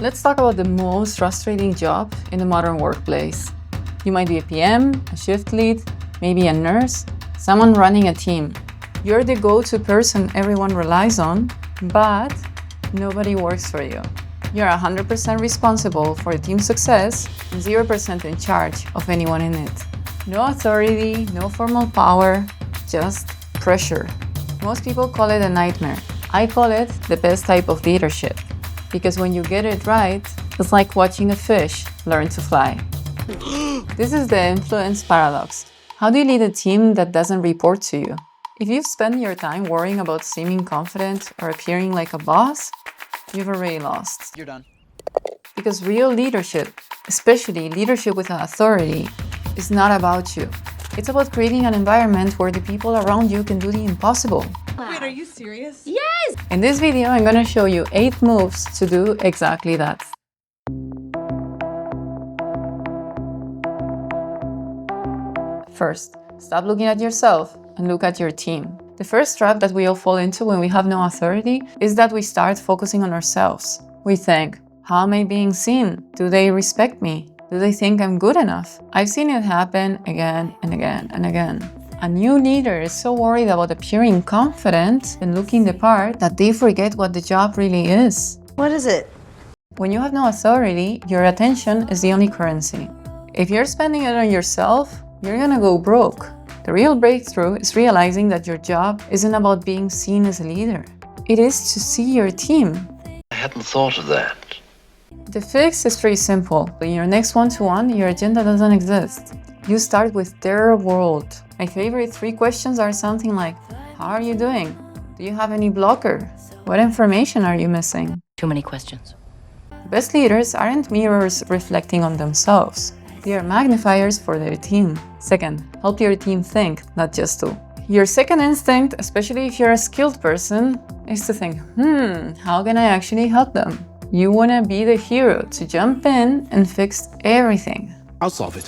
Let's talk about the most frustrating job in the modern workplace. You might be a PM, a shift lead, maybe a nurse, someone running a team. You're the go-to person everyone relies on, but nobody works for you. You're 100% responsible for the team's success and 0% in charge of anyone in it. No authority, no formal power, just pressure. Most people call it a nightmare. I call it the best type of leadership. Because when you get it right, it's like watching a fish learn to fly. This is the influence paradox. How do you lead a team that doesn't report to you? If you spend your time worrying about seeming confident or appearing like a boss, you've already lost. You're done. Because real leadership, especially leadership with authority, is not about you. It's about creating an environment where the people around you can do the impossible. Wait, are you serious? Yes! In this video, I'm going to show you 8 moves to do exactly that. First, stop looking at yourself and look at your team. The first trap that we all fall into when we have no authority is that we start focusing on ourselves. We think, how am I being seen? Do they respect me? Do they think I'm good enough? I've seen it happen again and again and again. A new leader is so worried about appearing confident and looking the part that they forget what the job really is. What is it? When you have no authority, your attention is the only currency. If you're spending it on yourself, you're gonna go broke. The real breakthrough is realizing that your job isn't about being seen as a leader. It is to see your team. I hadn't thought of that. The fix is pretty simple. In your next one-to-one, your agenda doesn't exist. You start with their world. My favorite 3 questions are something like, how are you doing? Do you have any blocker? What information are you missing? Too many questions. The best leaders aren't mirrors reflecting on themselves. They are magnifiers for their team. Second, help your team think, not just do. Your second instinct, especially if you're a skilled person, is to think, how can I actually help them? You want to be the hero to jump in and fix everything. I'll solve it.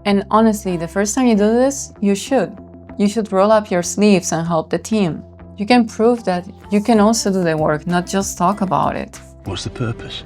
And honestly, the first time you do this, you should. You should roll up your sleeves and help the team. You can prove that you can also do the work, not just talk about it. What's the purpose?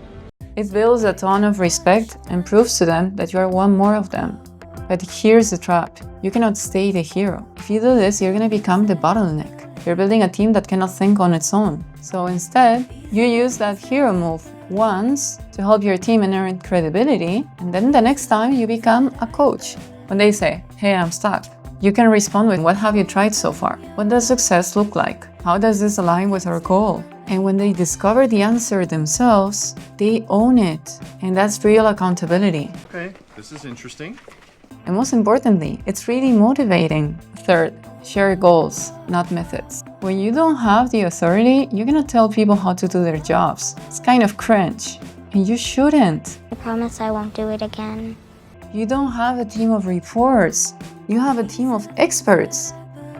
It builds a ton of respect and proves to them that you are one more of them. But here's the trap. You cannot stay the hero. If you do this, you're going to become the bottleneck. You're building a team that cannot think on its own. So instead, you use that hero move once to help your team and earn credibility, and then the next time you become a coach. When they say, hey, I'm stuck, you can respond with, what have you tried so far? What does success look like? How does this align with our goal? And when they discover the answer themselves, they own it. And that's real accountability. Okay, this is interesting. And most importantly, it's really motivating. Third, share goals, not methods. When you don't have the authority, you're gonna tell people how to do their jobs. It's kind of cringe, and you shouldn't. I promise I won't do it again. You don't have a team of reports. You have a team of experts.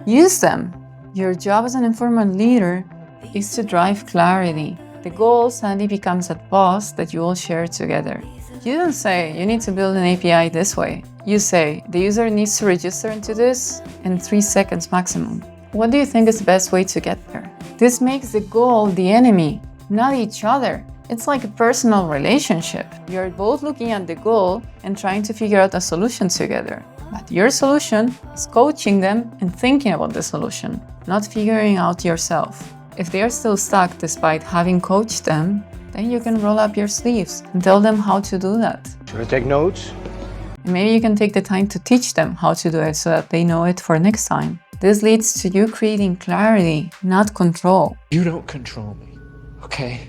Use them. Your job as an informal leader is to drive clarity. The goal suddenly becomes a boss that you all share together. You don't say, you need to build an API this way. You say, the user needs to register into this in 3 seconds maximum. What do you think is the best way to get there? This makes the goal the enemy, not each other. It's like a personal relationship. You're both looking at the goal and trying to figure out a solution together. But your solution is coaching them and thinking about the solution, not figuring out yourself. If they are still stuck despite having coached them, then you can roll up your sleeves and tell them how to do that. Should I take notes? And maybe you can take the time to teach them how to do it so that they know it for next time. This leads to you creating clarity, not control. You don't control me, okay?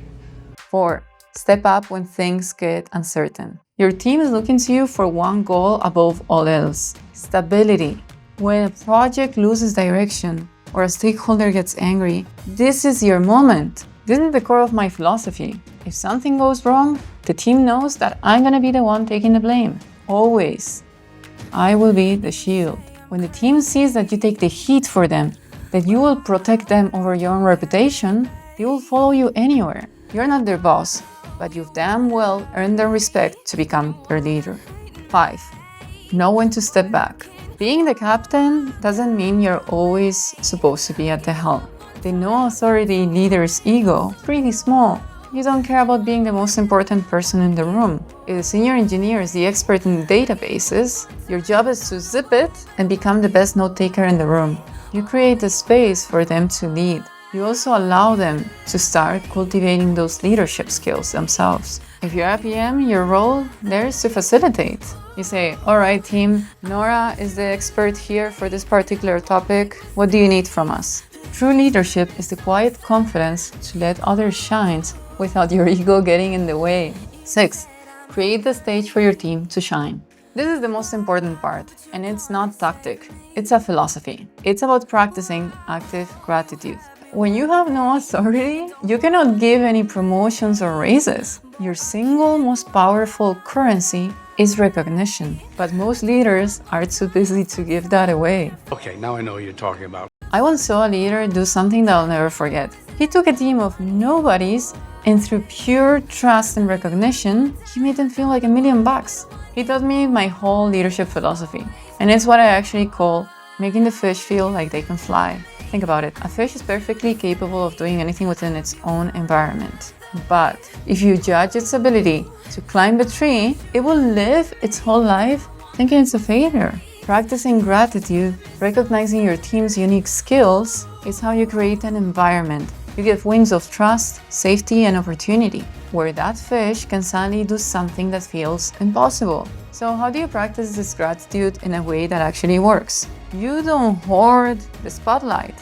4. Step up when things get uncertain. Your team is looking to you for one goal above all else: stability. When a project loses direction or a stakeholder gets angry, this is your moment. This is the core of my philosophy. If something goes wrong, the team knows that I'm gonna be the one taking the blame. Always. I will be the shield. When the team sees that you take the heat for them, that you will protect them over your own reputation, they will follow you anywhere. You're not their boss, but you've damn well earned their respect to become their leader. 5. Know when to step back. Being the captain doesn't mean you're always supposed to be at the helm. The no authority leader's ego is pretty small. you don't care about being the most important person in the room. If the senior engineer is the expert in databases, your job is to zip it and become the best note taker in the room. You create the space for them to lead. You also allow them to start cultivating those leadership skills themselves. If you're a PM, your role there is to facilitate. You say, all right, team, Nora is the expert here for this particular topic. What do you need from us? True leadership is the quiet confidence to let others shine without your ego getting in the way. 6. Create the stage for your team to shine. This is the most important part, and it's not tactic. It's a philosophy. It's about practicing active gratitude. When you have no authority, you cannot give any promotions or raises. Your single most powerful currency is recognition, but most leaders are too busy to give that away. Okay, now I know what you're talking about. I once saw a leader do something that I'll never forget. He took a team of nobodies and through pure trust and recognition, he made them feel like $1 million. He taught me my whole leadership philosophy, and it's what I actually call making the fish feel like they can fly. Think about it. A fish is perfectly capable of doing anything within its own environment. But if you judge its ability to climb the tree, it will live its whole life thinking it's a failure. Practicing gratitude, recognizing your team's unique skills, is how you create an environment. You give wings of trust, safety, and opportunity, where that fish can suddenly do something that feels impossible. So how do you practice this gratitude in a way that actually works? You don't hoard the spotlight.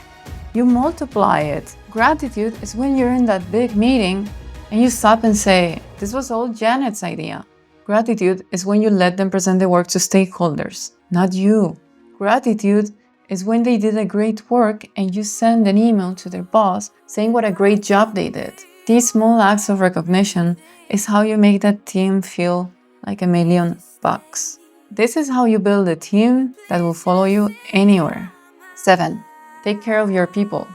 You multiply it. Gratitude is when you're in that big meeting and you stop and say, this was all Janet's idea. Gratitude is when you let them present the work to stakeholders, not you. Gratitude is when they did a great work and you send an email to their boss saying what a great job they did. These small acts of recognition is how you make that team feel like $1 million. This is how you build a team that will follow you anywhere. 7. Take care of your people.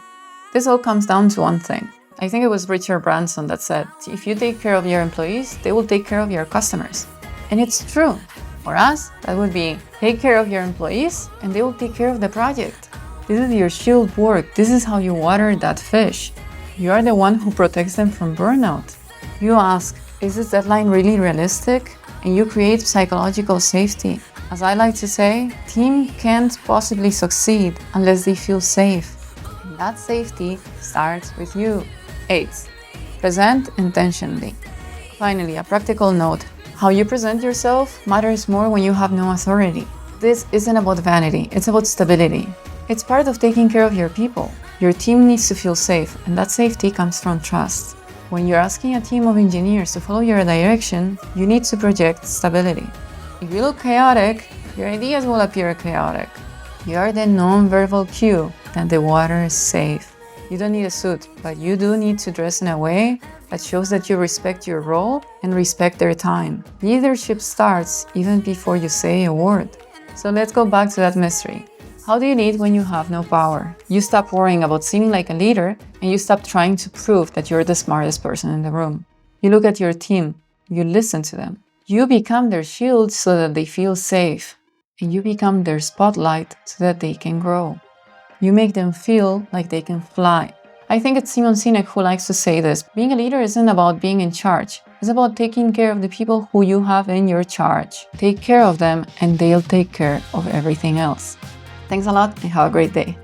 This all comes down to one thing. I think it was Richard Branson that said, if you take care of your employees, they will take care of your customers. And it's true. For us, that would be take care of your employees and they will take care of the project. This is your shield work. This is how you water that fish. You are the one who protects them from burnout. You ask, is this deadline really realistic? And you create psychological safety. As I like to say, team can't possibly succeed unless they feel safe. And that safety starts with you. 8. Present intentionally. Finally, a practical note. How you present yourself matters more when you have no authority. This isn't about vanity, it's about stability. It's part of taking care of your people. Your team needs to feel safe, and that safety comes from trust. When you're asking a team of engineers to follow your direction, you need to project stability. If you look chaotic, your ideas will appear chaotic. You are the non-verbal cue that the water is safe. You don't need a suit, but you do need to dress in a way that shows that you respect your role and respect their time. Leadership starts even before you say a word. So let's go back to that mystery. How do you lead when you have no power? You stop worrying about seeming like a leader and you stop trying to prove that you're the smartest person in the room. You look at your team, you listen to them. You become their shield so that they feel safe, and you become their spotlight so that they can grow. You make them feel like they can fly. I think it's Simon Sinek who likes to say this. Being a leader isn't about being in charge. It's about taking care of the people who you have in your charge. Take care of them and they'll take care of everything else. Thanks a lot and have a great day.